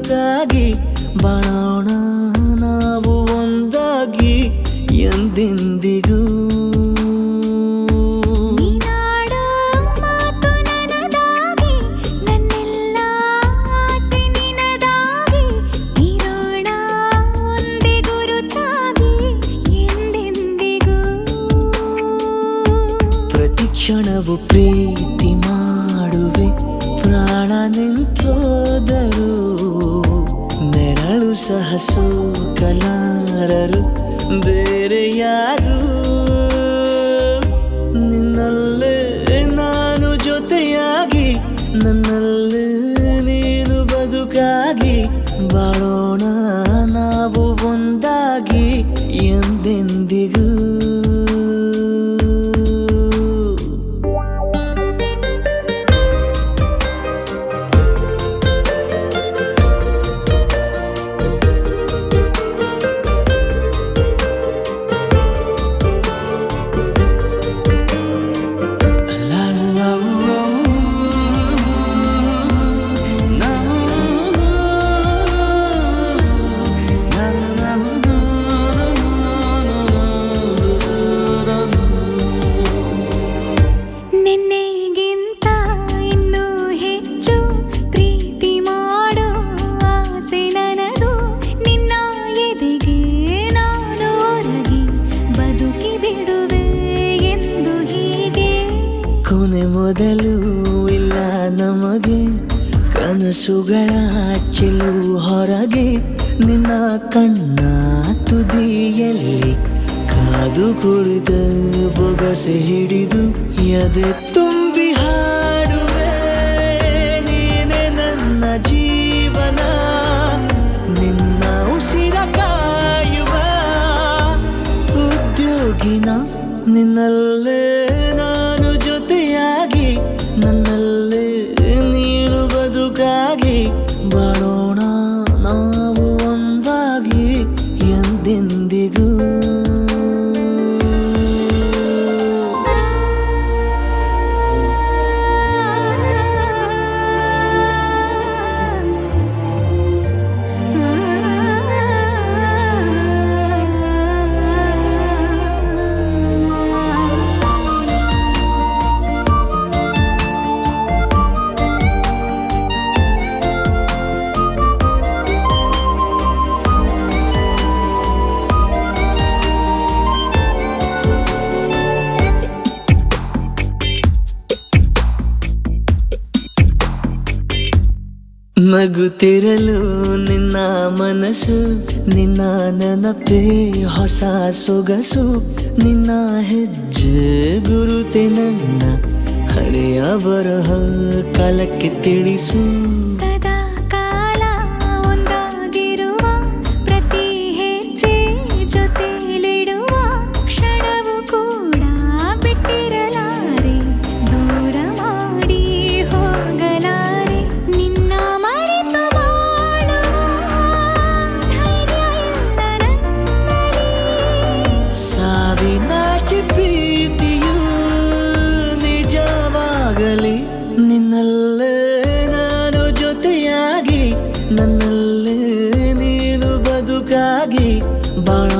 ಬದುಕಾಗಿ ಬಾಳೋಣ ನಾವು ಒಂದಾಗಿ ಎಂದೆಂದಿಗೂ. ಕ್ಷಣವು ಪ್ರೀತಿ ಮಾಡುವೆ ಪ್ರಾಣ ನಿಂತೋದರು ನೆರಳು ಸಹ ಸೋಕಲಾರರು ಬೇರೆ ಯಾರು. ನಿನ್ನಲ್ಲೇ ನಾನು ಜೊತೆಯಾಗಿ ನನ್ನಲ್ಲೇ ನೀನು ಬದುಕಾಗಿ ಬಾಳೋಣ ನಾವು ಒಂದಾಗಿ ಎಂದೆಂದಿಗೂ. ಕೊನೆ ಮೊದಲು ಇಲ್ಲ ನಮಗೆ ಕನಸುಗಳ ಚೆಲು ಹೊರಗೆ ನಿನ್ನ ಕಣ್ಣ ತುದಿಯಲ್ಲಿ ಕಾದು ಕುಳಿತ ಬೊಗಸೆ ಹಿಡಿದು ಎದೆ ತುಂಬಿ ಹಾಡುವೆ ನೀನೆ ನನ್ನ ಜೀವನ ನಿನ್ನ ಉಸಿರ ಕಾಯುವ ಉದ್ಯೋಗಿನ ನಿನ್ನಲ್ಲೇ ನಾನು ಜೊತೆಯಾಗಿ ನನ್ನಲ್ಲೇ ನೀನು ಬದುಕಾಗಿ ಬಾಳೋಣ ನಾವು ಒಂದಾಗಿ ಎಂದೆಂದಿಗೂ. ನಗುತ್ತಿರಲು ನಿನ್ನ ಮನಸ್ಸು ನಿನ್ನ ನೆನಪೇ ಹೊಸ ಸೊಗಸು ನಿನ್ನ ಹೆಜ್ಜೆ ಗುರುತೆ ನನ್ನ ಹಳೆಯ ಬರಹ ಕಾಲಕ್ಕೆ ತಿಳಿಸು. ಸದಾ ಕಾಲ ಒಂದಾಗಿರುವ ಪ್ರತಿ ಹೆಜ್ಜೆ ಜೊತೆಲಿಡುವ ಕ್ಷಣವು ಕೂಡ ಬಿಟ್ಟಿರಲಾರೆ ದೂರ ಮಾಡಿ ಹೋಗಲಾರೆ ನಿನ್ನ ಸಾವಿನಾಚೆ ಪ್ರೀತಿಯು ನಿಜವಾಗಲಿ ನಿನ್ನಲ್ಲೇ ನಾನು ಜೊತೆಯಾಗಿ ನನ್ನಲ್ಲೇ ನೀನು ಬದುಕಾಗಿ ಬಾಳ